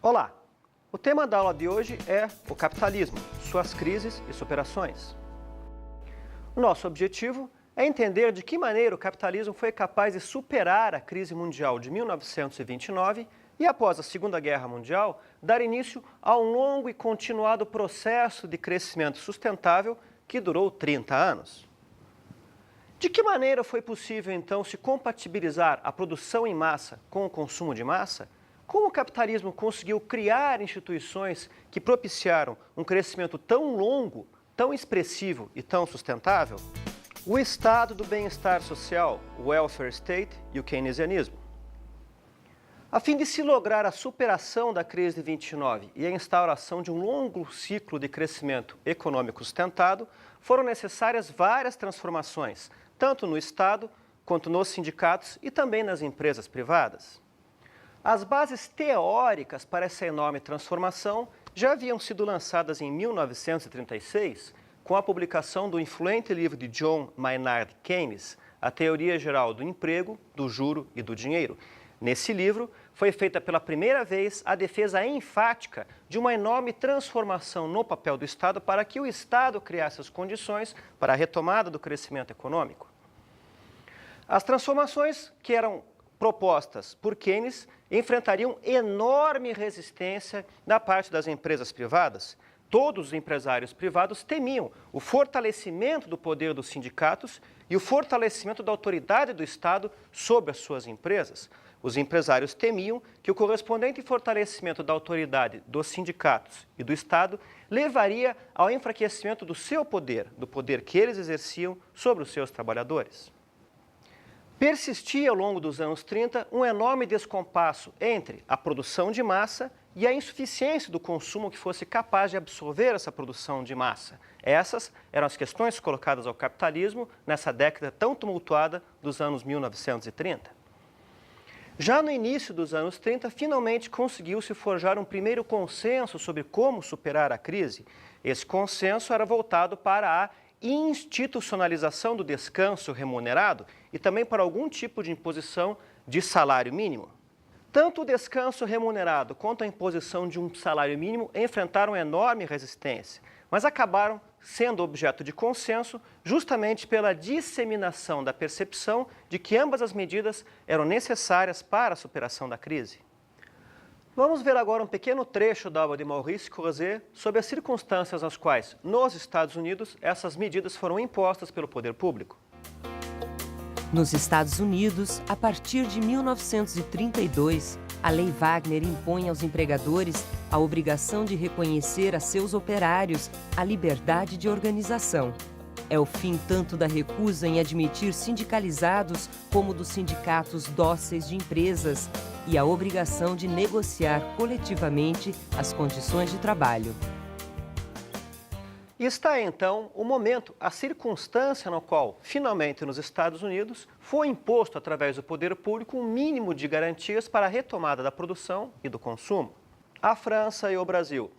Olá! O tema da aula de hoje é o capitalismo, suas crises e superações. O nosso objetivo é entender de que maneira o capitalismo foi capaz de superar a crise mundial de 1929 e, após a Segunda Guerra Mundial, dar início a um longo e continuado processo de crescimento sustentável que durou 30 anos. De que maneira foi possível, então, se compatibilizar a produção em massa com o consumo de massa? Como o capitalismo conseguiu criar instituições que propiciaram um crescimento tão longo, tão expressivo e tão sustentável? O estado do bem-estar social, o welfare state e o keynesianismo. A fim de se lograr a superação da crise de 29 e a instauração de um longo ciclo de crescimento econômico sustentado, foram necessárias várias transformações, tanto no Estado quanto nos sindicatos e também nas empresas privadas. As bases teóricas para essa enorme transformação já haviam sido lançadas em 1936, com a publicação do influente livro de John Maynard Keynes, A Teoria Geral do Emprego, do Juro e do Dinheiro. Nesse livro, foi feita pela primeira vez a defesa enfática de uma enorme transformação no papel do Estado para que o Estado criasse as condições para a retomada do crescimento econômico. As transformações que eram propostas por Keynes enfrentariam enorme resistência da parte das empresas privadas. Todos os empresários privados temiam o fortalecimento do poder dos sindicatos e o fortalecimento da autoridade do Estado sobre as suas empresas. Os empresários temiam que o correspondente fortalecimento da autoridade dos sindicatos e do Estado levaria ao enfraquecimento do seu poder, do poder que eles exerciam sobre os seus trabalhadores. Persistia ao longo dos anos 30 um enorme descompasso entre a produção de massa e a insuficiência do consumo que fosse capaz de absorver essa produção de massa. Essas eram as questões colocadas ao capitalismo nessa década tão tumultuada dos anos 1930. Já no início dos anos 30, finalmente conseguiu-se forjar um primeiro consenso sobre como superar a crise. Esse consenso era voltado para a institucionalização do descanso remunerado e também para algum tipo de imposição de salário mínimo. Tanto o descanso remunerado quanto a imposição de um salário mínimo enfrentaram enorme resistência, mas acabaram sendo objeto de consenso justamente pela disseminação da percepção de que ambas as medidas eram necessárias para a superação da crise. Vamos ver agora um pequeno trecho da obra de Maurice Crozet sobre as circunstâncias nas quais, nos Estados Unidos, essas medidas foram impostas pelo poder público. Nos Estados Unidos, a partir de 1932, a Lei Wagner impõe aos empregadores a obrigação de reconhecer a seus operários a liberdade de organização. É o fim tanto da recusa em admitir sindicalizados como dos sindicatos dóceis de empresas e a obrigação de negociar coletivamente as condições de trabalho. E está então o momento, a circunstância no qual, finalmente nos Estados Unidos, foi imposto através do poder público um mínimo de garantias para a retomada da produção e do consumo. A França e o Brasil.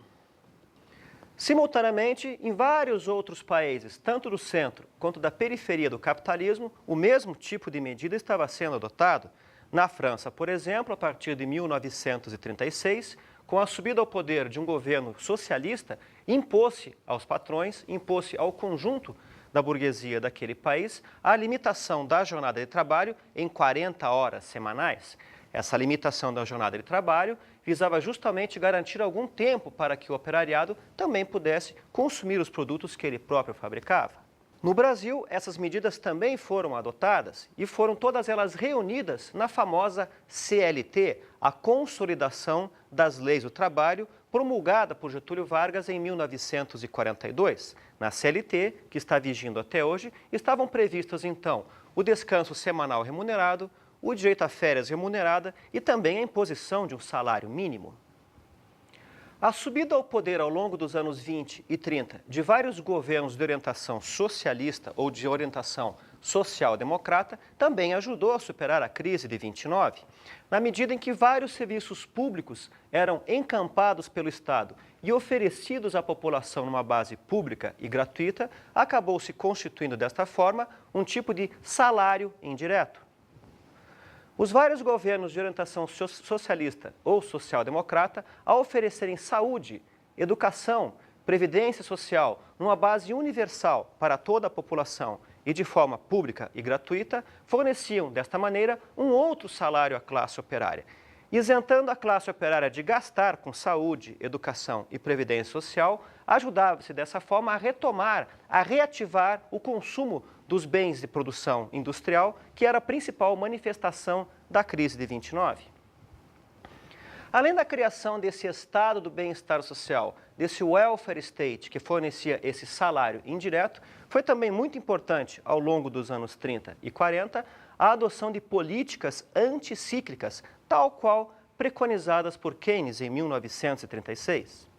Simultaneamente, em vários outros países, tanto do centro quanto da periferia do capitalismo, o mesmo tipo de medida estava sendo adotado. Na França, por exemplo, a partir de 1936, com a subida ao poder de um governo socialista, impôs-se aos patrões, impôs-se ao conjunto da burguesia daquele país a limitação da jornada de trabalho em 40 horas semanais. Essa limitação da jornada de trabalho visava justamente garantir algum tempo para que o operariado também pudesse consumir os produtos que ele próprio fabricava. No Brasil, essas medidas também foram adotadas e foram todas elas reunidas na famosa CLT, a Consolidação das Leis do Trabalho, promulgada por Getúlio Vargas em 1942. Na CLT, que está vigindo até hoje, estavam previstas então o descanso semanal remunerado, o direito a férias remunerada e também a imposição de um salário mínimo. A subida ao poder ao longo dos anos 20 e 30 de vários governos de orientação socialista ou de orientação social-democrata também ajudou a superar a crise de 29, na medida em que vários serviços públicos eram encampados pelo Estado e oferecidos à população numa base pública e gratuita, acabou se constituindo desta forma um tipo de salário indireto. Os vários governos de orientação socialista ou social-democrata, ao oferecerem saúde, educação, previdência social numa base universal para toda a população e de forma pública e gratuita, forneciam, desta maneira, um outro salário à classe operária, isentando a classe operária de gastar com saúde, educação e previdência social, ajudava-se dessa forma a retomar, a reativar o consumo dos bens de produção industrial, que era a principal manifestação da crise de 29. Além da criação desse estado do bem-estar social, desse welfare state que fornecia esse salário indireto, foi também muito importante, ao longo dos anos 30 e 40, a adoção de políticas anticíclicas, tal qual preconizadas por Keynes em 1936.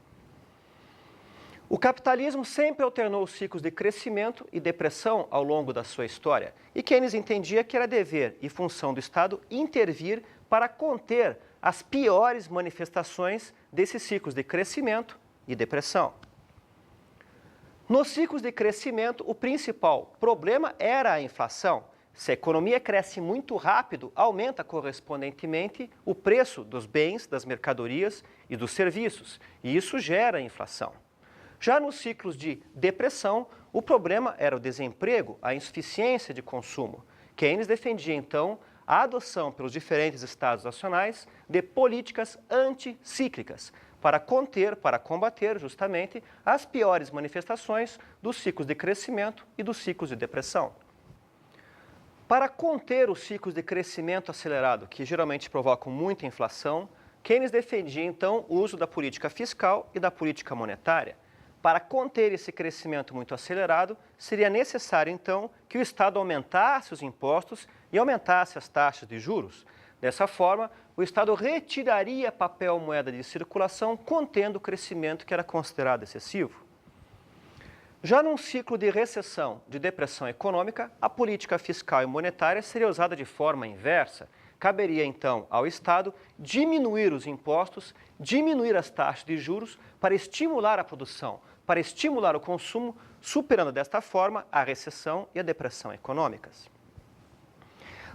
O capitalismo sempre alternou ciclos de crescimento e depressão ao longo da sua história, e Keynes entendia que era dever e função do Estado intervir para conter as piores manifestações desses ciclos de crescimento e depressão. Nos ciclos de crescimento, o principal problema era a inflação. Se a economia cresce muito rápido, aumenta correspondentemente o preço dos bens, das mercadorias e dos serviços, e isso gera inflação. Já nos ciclos de depressão, o problema era o desemprego, a insuficiência de consumo. Keynes defendia, então, a adoção pelos diferentes estados nacionais de políticas anticíclicas para conter, para combater justamente as piores manifestações dos ciclos de crescimento e dos ciclos de depressão. Para conter os ciclos de crescimento acelerado, que geralmente provocam muita inflação, Keynes defendia, então, o uso da política fiscal e da política monetária. Para conter esse crescimento muito acelerado, seria necessário, então, que o Estado aumentasse os impostos e aumentasse as taxas de juros. Dessa forma, o Estado retiraria papel moeda de circulação, contendo o crescimento que era considerado excessivo. Já num ciclo de recessão, de depressão econômica, a política fiscal e monetária seria usada de forma inversa. Caberia, então, ao Estado diminuir os impostos, diminuir as taxas de juros para estimular a produção, para estimular o consumo, superando desta forma a recessão e a depressão econômicas.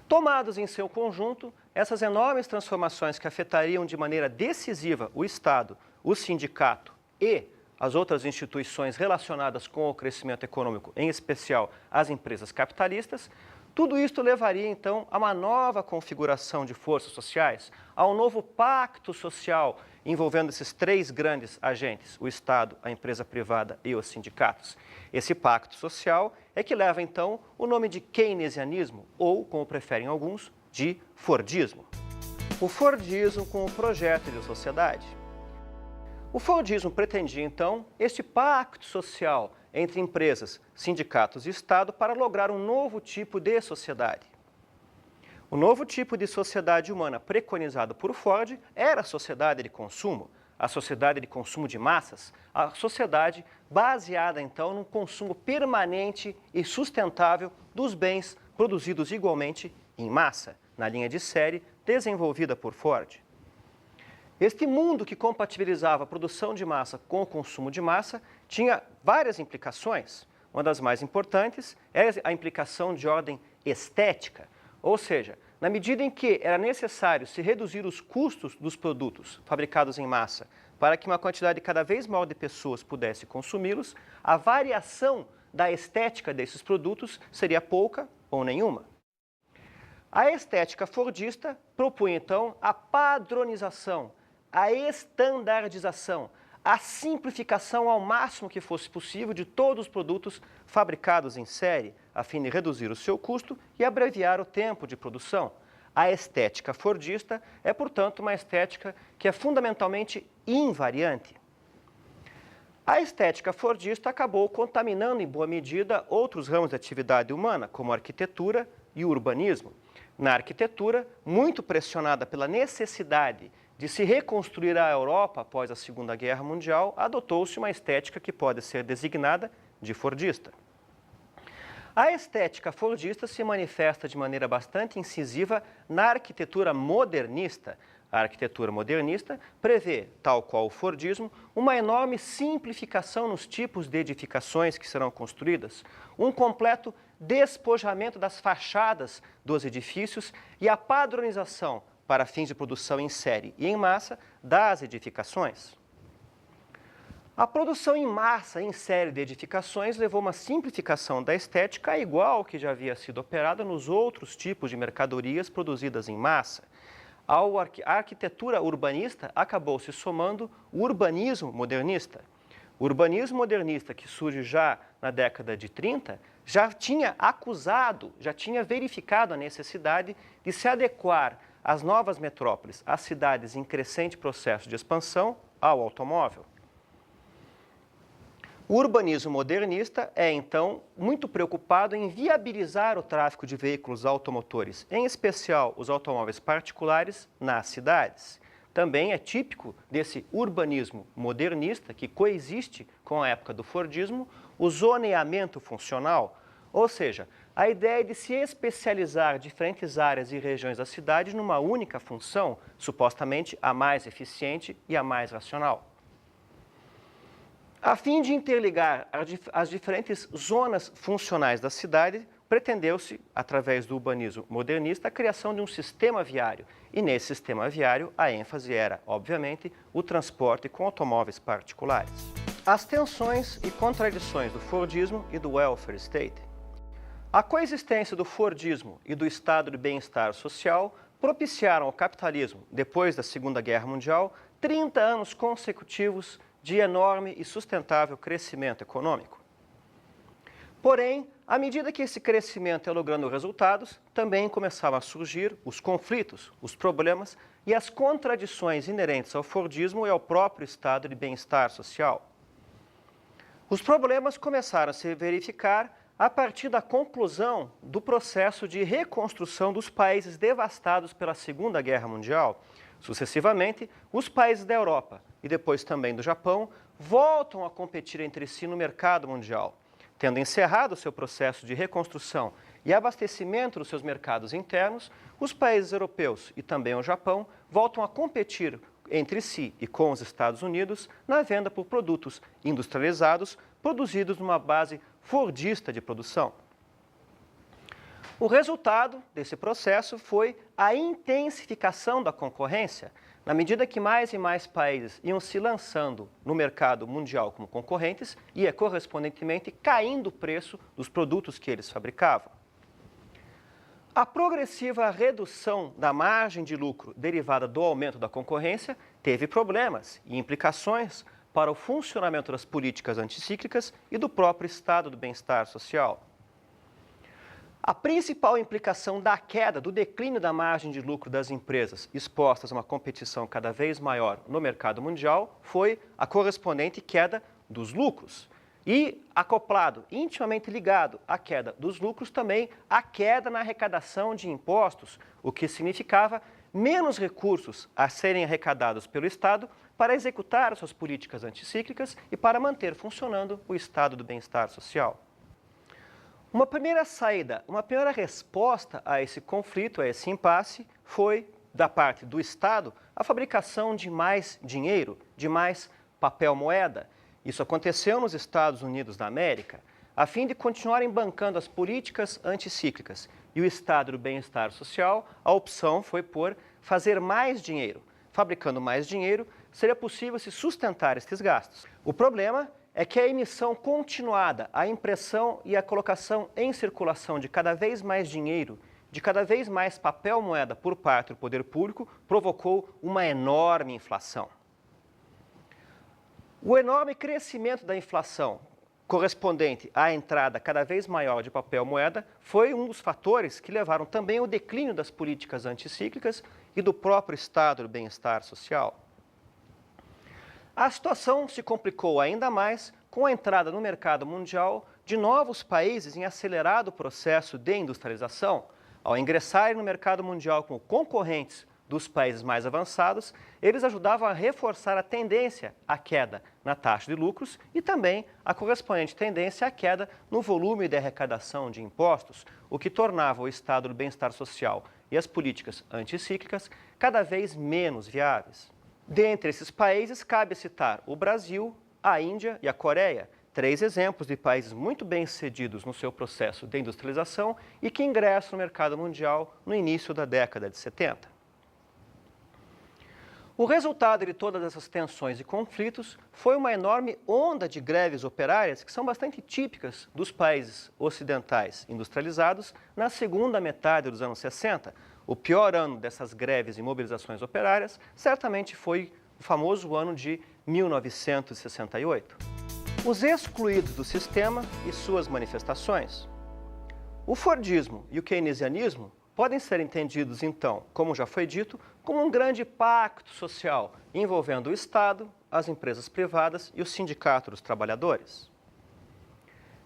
Tomados em seu conjunto, essas enormes transformações que afetariam de maneira decisiva o Estado, o sindicato e as outras instituições relacionadas com o crescimento econômico, em especial as empresas capitalistas, tudo isto levaria, então, a uma nova configuração de forças sociais, a um novo pacto social envolvendo esses três grandes agentes, o Estado, a empresa privada e os sindicatos. Esse pacto social é que leva, então, o nome de keynesianismo, ou, como preferem alguns, de Fordismo. O Fordismo com o projeto de sociedade. O Fordismo pretendia, então, este pacto social entre empresas, sindicatos e Estado para lograr um novo tipo de sociedade. O novo tipo de sociedade humana preconizado por Ford era a sociedade de consumo, a sociedade de consumo de massas, a sociedade baseada, então, num consumo permanente e sustentável dos bens produzidos igualmente em massa, na linha de série desenvolvida por Ford. Este mundo que compatibilizava a produção de massa com o consumo de massa tinha várias implicações. Uma das mais importantes era a implicação de ordem estética, ou seja, na medida em que era necessário se reduzir os custos dos produtos fabricados em massa para que uma quantidade cada vez maior de pessoas pudesse consumi-los, a variação da estética desses produtos seria pouca ou nenhuma. A estética fordista propunha, então, a padronização, a estandardização, a simplificação ao máximo que fosse possível de todos os produtos fabricados em série, a fim de reduzir o seu custo e abreviar o tempo de produção. A estética fordista é, portanto, uma estética que é fundamentalmente invariante. A estética fordista acabou contaminando em boa medida outros ramos de atividade humana, como a arquitetura e o urbanismo. Na arquitetura, muito pressionada pela necessidade de se reconstruir a Europa após a Segunda Guerra Mundial, adotou-se uma estética que pode ser designada de fordista. A estética fordista se manifesta de maneira bastante incisiva na arquitetura modernista. A arquitetura modernista prevê, tal qual o fordismo, uma enorme simplificação nos tipos de edificações que serão construídas, um completo despojamento das fachadas dos edifícios e a padronização, para fins de produção em série e em massa, das edificações. A produção em massa em série de edificações levou uma simplificação da estética igual que já havia sido operada nos outros tipos de mercadorias produzidas em massa. A arquitetura urbanista acabou se somando o urbanismo modernista. O urbanismo modernista, que surge já na década de 30, já tinha verificado a necessidade de se adequar às novas metrópoles, às cidades em crescente processo de expansão, ao automóvel. O urbanismo modernista é, então, muito preocupado em viabilizar o tráfego de veículos automotores, em especial os automóveis particulares, nas cidades. Também é típico desse urbanismo modernista, que coexiste com a época do Fordismo, o zoneamento funcional, ou seja, a ideia de se especializar diferentes áreas e regiões da cidade numa única função, supostamente a mais eficiente e a mais racional. A fim de interligar as diferentes zonas funcionais da cidade, pretendeu-se, através do urbanismo modernista, a criação de um sistema viário. E nesse sistema viário, a ênfase era, obviamente, o transporte com automóveis particulares. As tensões e contradições do Fordismo e do welfare state. A coexistência do Fordismo e do estado de bem-estar social propiciaram ao capitalismo, depois da Segunda Guerra Mundial, 30 anos consecutivos de enorme e sustentável crescimento econômico. Porém, à medida que esse crescimento ia logrando resultados, também começavam a surgir os conflitos, os problemas e as contradições inerentes ao Fordismo e ao próprio estado de bem-estar social. Os problemas começaram a se verificar a partir da conclusão do processo de reconstrução dos países devastados pela Segunda Guerra Mundial. Sucessivamente, os países da Europa e depois também do Japão voltam a competir entre si no mercado mundial. Tendo encerrado seu processo de reconstrução e abastecimento dos seus mercados internos, os países europeus e também o Japão voltam a competir entre si e com os Estados Unidos na venda por produtos industrializados produzidos numa base fordista de produção. O resultado desse processo foi a intensificação da concorrência, na medida que mais e mais países iam se lançando no mercado mundial como concorrentes e, correspondentemente, caindo o preço dos produtos que eles fabricavam. A progressiva redução da margem de lucro derivada do aumento da concorrência teve problemas e implicações para o funcionamento das políticas anticíclicas e do próprio estado do bem-estar social. A principal implicação da queda, do declínio da margem de lucro das empresas expostas a uma competição cada vez maior no mercado mundial foi a correspondente queda dos lucros. E, acoplado, intimamente ligado à queda dos lucros, também a queda na arrecadação de impostos, o que significava menos recursos a serem arrecadados pelo Estado para executar suas políticas anticíclicas e para manter funcionando o estado do bem-estar social. Uma primeira saída, uma primeira resposta a esse conflito, a esse impasse, foi, da parte do Estado, a fabricação de mais dinheiro, de mais papel moeda. Isso aconteceu nos Estados Unidos da América, a fim de continuarem bancando as políticas anticíclicas e o estado do bem-estar social, a opção foi por fazer mais dinheiro. Fabricando mais dinheiro, seria possível se sustentar estes gastos. O problema é que a emissão continuada, a impressão e a colocação em circulação de cada vez mais dinheiro, de cada vez mais papel moeda por parte do poder público, provocou uma enorme inflação. O enorme crescimento da inflação, correspondente à entrada cada vez maior de papel moeda, foi um dos fatores que levaram também ao declínio das políticas anticíclicas e do próprio estado do bem-estar social. A situação se complicou ainda mais com a entrada no mercado mundial de novos países em acelerado processo de industrialização. Ao ingressarem no mercado mundial como concorrentes dos países mais avançados, eles ajudavam a reforçar a tendência à queda na taxa de lucros e também a correspondente tendência à queda no volume de arrecadação de impostos, o que tornava o estado do bem-estar social e as políticas anticíclicas cada vez menos viáveis. Dentre esses países, cabe citar o Brasil, a Índia e a Coreia, 3 exemplos de países muito bem-sucedidos no seu processo de industrialização e que ingressam no mercado mundial no início da década de 70. O resultado de todas essas tensões e conflitos foi uma enorme onda de greves operárias que são bastante típicas dos países ocidentais industrializados na segunda metade dos anos 60. O pior ano dessas greves e mobilizações operárias certamente foi o famoso ano de 1968. Os excluídos do sistema e suas manifestações. O Fordismo e o keynesianismo podem ser entendidos, então, como já foi dito, como um grande pacto social envolvendo o Estado, as empresas privadas e o sindicato dos trabalhadores.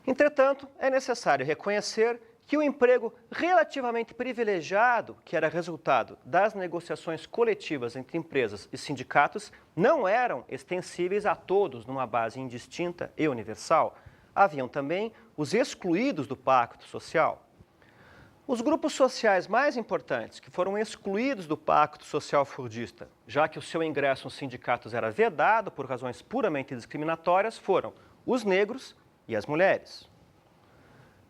Entretanto, é necessário reconhecer que o emprego relativamente privilegiado, que era resultado das negociações coletivas entre empresas e sindicatos, não eram extensíveis a todos numa base indistinta e universal. Haviam também os excluídos do pacto social. Os grupos sociais mais importantes que foram excluídos do Pacto Social Fordista, já que o seu ingresso nos sindicatos era vedado por razões puramente discriminatórias, foram os negros e as mulheres.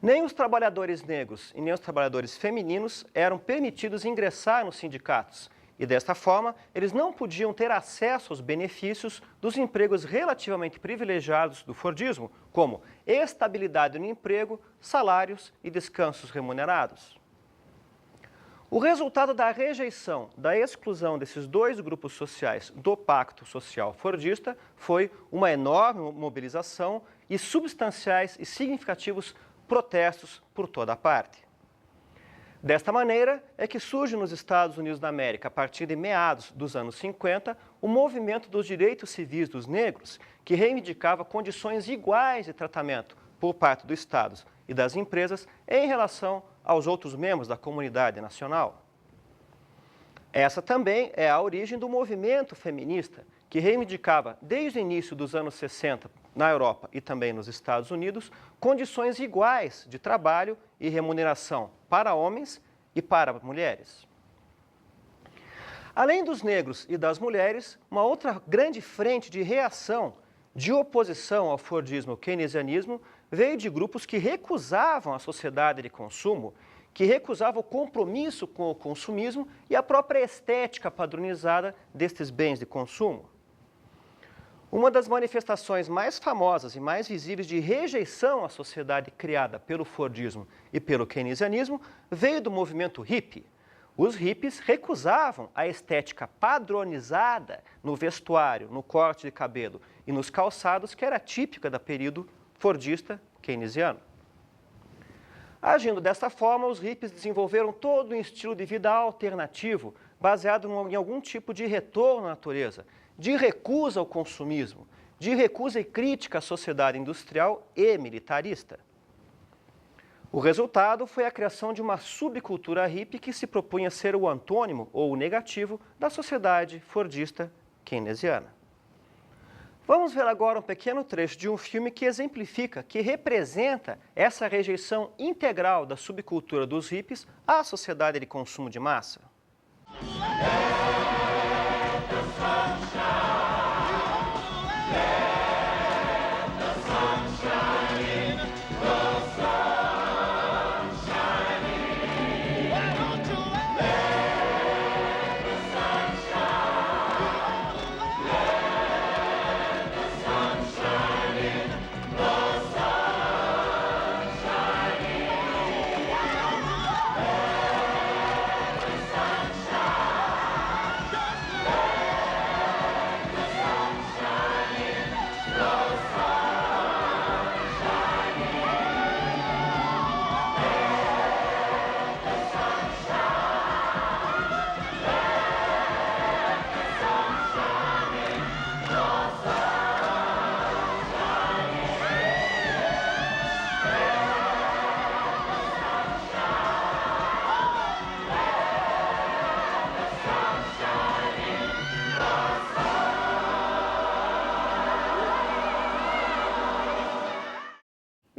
Nem os trabalhadores negros e nem os trabalhadores femininos eram permitidos ingressar nos sindicatos e, desta forma, eles não podiam ter acesso aos benefícios dos empregos relativamente privilegiados do Fordismo, como estabilidade no emprego, salários e descansos remunerados. O resultado da rejeição, da exclusão desses dois grupos sociais do Pacto Social Fordista foi uma enorme mobilização e substanciais e significativos protestos por toda a parte. Desta maneira é que surge nos Estados Unidos da América, a partir de meados dos anos 50, o movimento dos direitos civis dos negros, que reivindicava condições iguais de tratamento por parte dos estados e das empresas em relação aos outros membros da comunidade nacional. Essa também é a origem do movimento feminista, que reivindicava, desde o início dos anos 60, na Europa e também nos Estados Unidos, condições iguais de trabalho e remuneração para homens e para mulheres. Além dos negros e das mulheres, uma outra grande frente de reação, de oposição ao Fordismo e ao keynesianismo, veio de grupos que recusavam a sociedade de consumo, que recusavam o compromisso com o consumismo e a própria estética padronizada destes bens de consumo. Uma das manifestações mais famosas e mais visíveis de rejeição à sociedade criada pelo Fordismo e pelo keynesianismo veio do movimento hippie. Os hippies recusavam a estética padronizada no vestuário, no corte de cabelo e nos calçados, que era típica do período fordista keynesiano. Agindo dessa forma, os hippies desenvolveram todo um estilo de vida alternativo, baseado em algum tipo de retorno à natureza, de recusa ao consumismo, de recusa e crítica à sociedade industrial e militarista. O resultado foi a criação de uma subcultura hippie que se propunha ser o antônimo ou o negativo da sociedade fordista keynesiana. Vamos ver agora um pequeno trecho de um filme que exemplifica, que representa essa rejeição integral da subcultura dos hippies à sociedade de consumo de massa.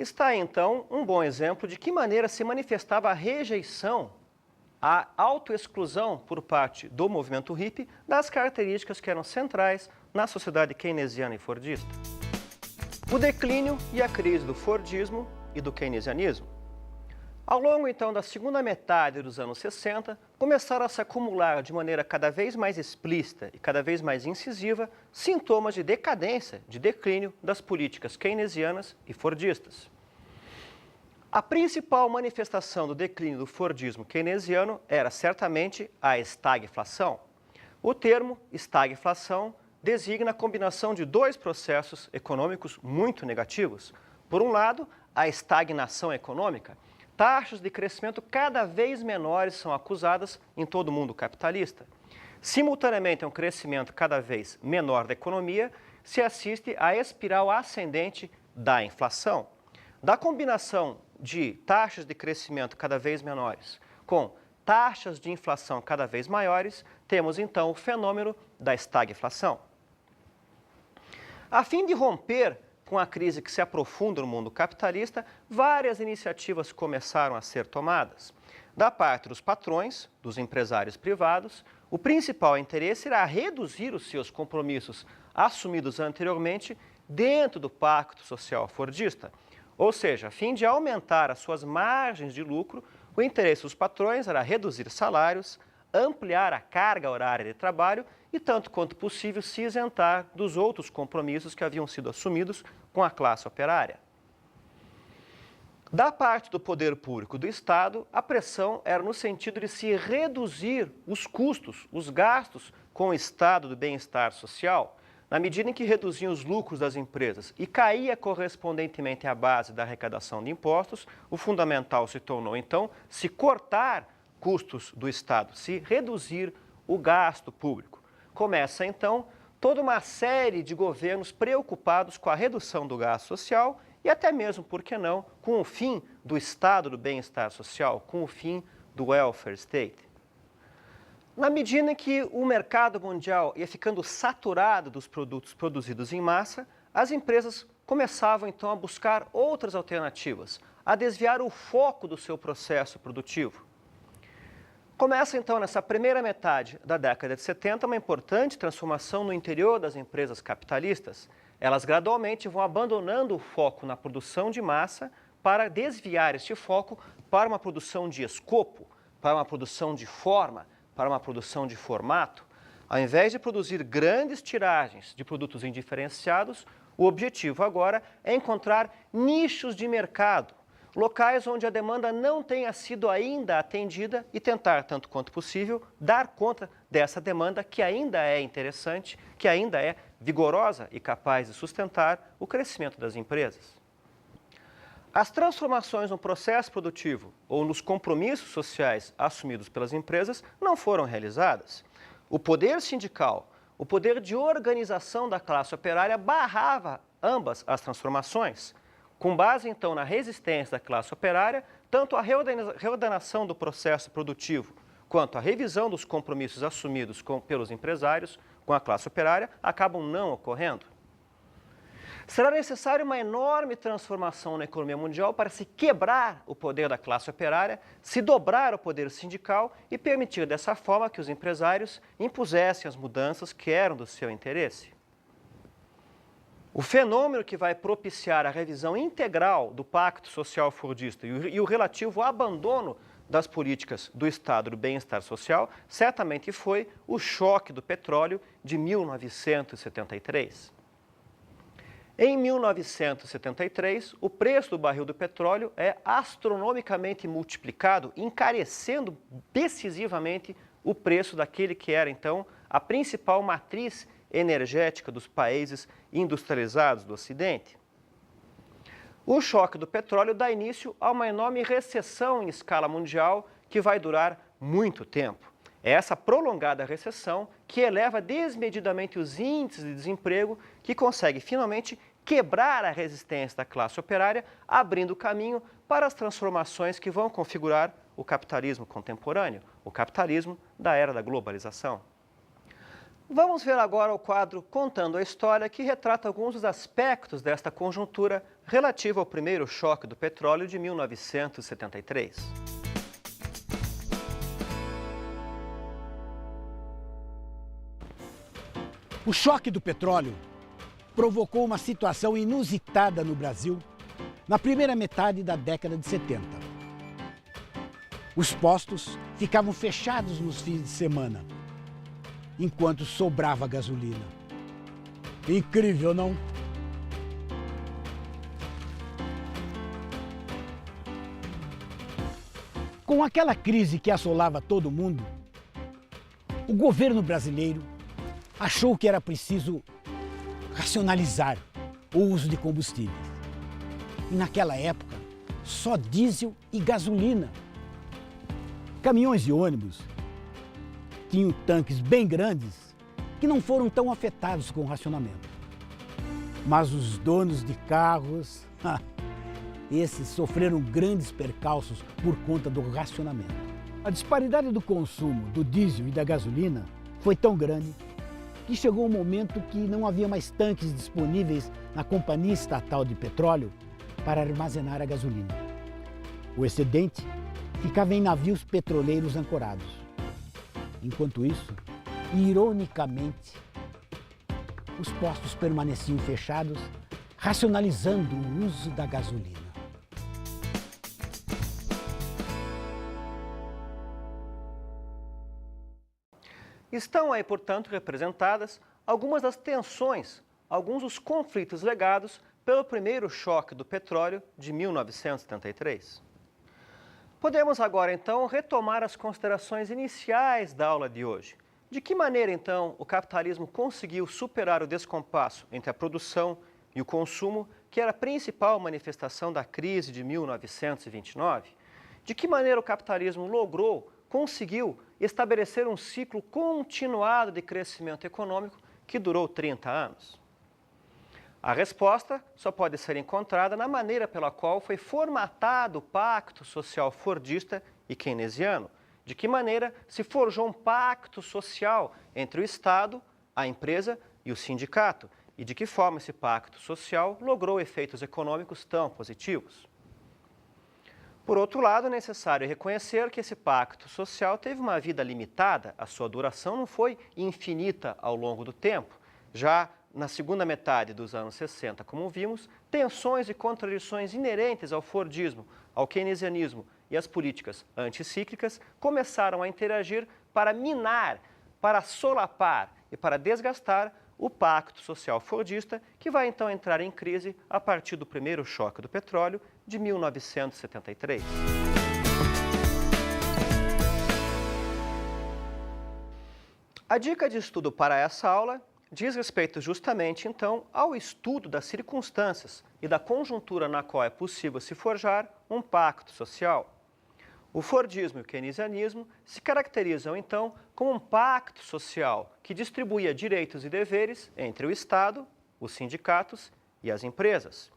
Está aí, então, um bom exemplo de que maneira se manifestava a rejeição, a autoexclusão por parte do movimento hippie das características que eram centrais na sociedade keynesiana e fordista. O declínio e a crise do Fordismo e do keynesianismo. Ao longo, então, da segunda metade dos anos 60, começaram a se acumular de maneira cada vez mais explícita e cada vez mais incisiva sintomas de decadência, de declínio das políticas keynesianas e fordistas. A principal manifestação do declínio do fordismo keynesiano era certamente a estagflação. O termo estagflação designa a combinação de dois processos econômicos muito negativos. Por um lado, a estagnação econômica. Taxas de crescimento cada vez menores são acusadas em todo o mundo capitalista. Simultaneamente a um crescimento cada vez menor da economia, se assiste à espiral ascendente da inflação. Da combinação de taxas de crescimento cada vez menores com taxas de inflação cada vez maiores, temos então o fenômeno da estagflação. A fim de romper com a crise que se aprofunda no mundo capitalista, várias iniciativas começaram a ser tomadas. Da parte dos patrões, dos empresários privados, o principal interesse era reduzir os seus compromissos assumidos anteriormente dentro do Pacto Social Fordista. Ou seja, a fim de aumentar as suas margens de lucro, o interesse dos patrões era reduzir salários, ampliar a carga horária de trabalho e, tanto quanto possível, se isentar dos outros compromissos que haviam sido assumidos com a classe operária. Da parte do poder público do Estado, a pressão era no sentido de se reduzir os custos, os gastos com o estado do bem-estar social, na medida em que reduziam os lucros das empresas e caía correspondentemente a base da arrecadação de impostos, o fundamental se tornou, então, se cortar custos do Estado, se reduzir o gasto público. Começa, então, toda uma série de governos preocupados com a redução do gasto social e até mesmo, por que não, com o fim do estado do bem-estar social, com o fim do welfare state. Na medida em que o mercado mundial ia ficando saturado dos produtos produzidos em massa, as empresas começavam então a buscar outras alternativas, a desviar o foco do seu processo produtivo. Começa então nessa primeira metade da década de 70 uma importante transformação no interior das empresas capitalistas. Elas gradualmente vão abandonando o foco na produção de massa para desviar este foco para uma produção de escopo, para uma produção de forma, para uma produção de formato. Ao invés de produzir grandes tiragens de produtos indiferenciados, o objetivo agora é encontrar nichos de mercado, locais onde a demanda não tenha sido ainda atendida e tentar, tanto quanto possível, dar conta dessa demanda que ainda é interessante, que ainda é vigorosa e capaz de sustentar o crescimento das empresas. As transformações no processo produtivo ou nos compromissos sociais assumidos pelas empresas não foram realizadas. O poder sindical, o poder de organização da classe operária barrava ambas as transformações. Com base, então, na resistência da classe operária, tanto a reordenação do processo produtivo quanto a revisão dos compromissos assumidos pelos empresários com a classe operária acabam não ocorrendo. Será necessária uma enorme transformação na economia mundial para se quebrar o poder da classe operária, se dobrar o poder sindical e permitir dessa forma que os empresários impusessem as mudanças que eram do seu interesse. O fenômeno que vai propiciar a revisão integral do Pacto Social Fordista e o relativo abandono das políticas do Estado do bem-estar social certamente foi o choque do petróleo de 1973. Em 1973, o preço do barril do petróleo é astronomicamente multiplicado, encarecendo decisivamente o preço daquele que era, então, a principal matriz energética dos países industrializados do Ocidente. O choque do petróleo dá início a uma enorme recessão em escala mundial que vai durar muito tempo. É essa prolongada recessão que eleva desmedidamente os índices de desemprego, que consegue finalmente quebrar a resistência da classe operária, abrindo caminho para as transformações que vão configurar o capitalismo contemporâneo, o capitalismo da era da globalização. Vamos ver agora o quadro Contando a História, que retrata alguns dos aspectos desta conjuntura relativa ao primeiro choque do petróleo de 1973. O choque do petróleo provocou uma situação inusitada no Brasil na primeira metade da década de 70. Os postos ficavam fechados nos fins de semana, enquanto sobrava gasolina. Incrível, não? Com aquela crise que assolava todo mundo, o governo brasileiro achou que era preciso racionalizar o uso de combustíveis. E naquela época, só diesel e gasolina. Caminhões e ônibus tinham tanques bem grandes que não foram tão afetados com o racionamento. Mas os donos de carros, esses sofreram grandes percalços por conta do racionamento. A disparidade do consumo do diesel e da gasolina foi tão grande que chegou um momento que não havia mais tanques disponíveis na Companhia Estatal de Petróleo para armazenar a gasolina. O excedente ficava em navios petroleiros ancorados. Enquanto isso, ironicamente, os postos permaneciam fechados, racionalizando o uso da gasolina. Estão aí, portanto, representadas algumas das tensões, alguns dos conflitos legados pelo primeiro choque do petróleo de 1973. Podemos agora, então, retomar as considerações iniciais da aula de hoje. De que maneira, então, o capitalismo conseguiu superar o descompasso entre a produção e o consumo, que era a principal manifestação da crise de 1929? De que maneira o capitalismo conseguiu estabelecer um ciclo continuado de crescimento econômico que durou 30 anos? A resposta só pode ser encontrada na maneira pela qual foi formatado o Pacto Social Fordista e Keynesiano. De que maneira se forjou um pacto social entre o Estado, a empresa e o sindicato, e de que forma esse pacto social logrou efeitos econômicos tão positivos. Por outro lado, é necessário reconhecer que esse pacto social teve uma vida limitada, a sua duração não foi infinita ao longo do tempo. Já na segunda metade dos anos 60, como vimos, tensões e contradições inerentes ao Fordismo, ao keynesianismo e às políticas anticíclicas começaram a interagir para minar, para solapar e para desgastar o Pacto Social Fordista, que vai então entrar em crise a partir do primeiro choque do petróleo de 1973. A dica de estudo para essa aula diz respeito justamente, então, ao estudo das circunstâncias e da conjuntura na qual é possível se forjar um pacto social. O Fordismo e o keynesianismo se caracterizam, então, como um pacto social que distribuía direitos e deveres entre o Estado, os sindicatos e as empresas.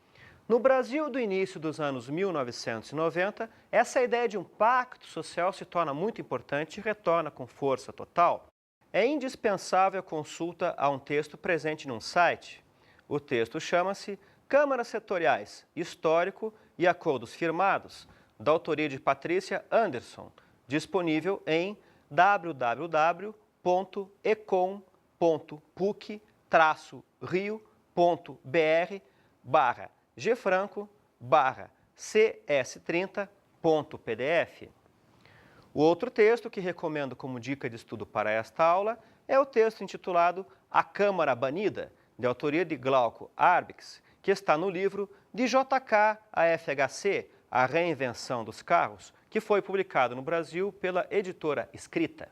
No Brasil do início dos anos 1990, essa ideia de um pacto social se torna muito importante e retorna com força total. É indispensável a consulta a um texto presente num site. O texto chama-se Câmaras Setoriais, Histórico e Acordos Firmados, da autoria de Patrícia Anderson, disponível em www.ecom.puc-rio.br/gfranco/cs30.pdf. O outro texto que recomendo como dica de estudo para esta aula é o texto intitulado A Câmara Banida, de autoria de Glauco Arbix, que está no livro De JK a FHC, A Reinvenção dos Carros, que foi publicado no Brasil pela editora Escrita.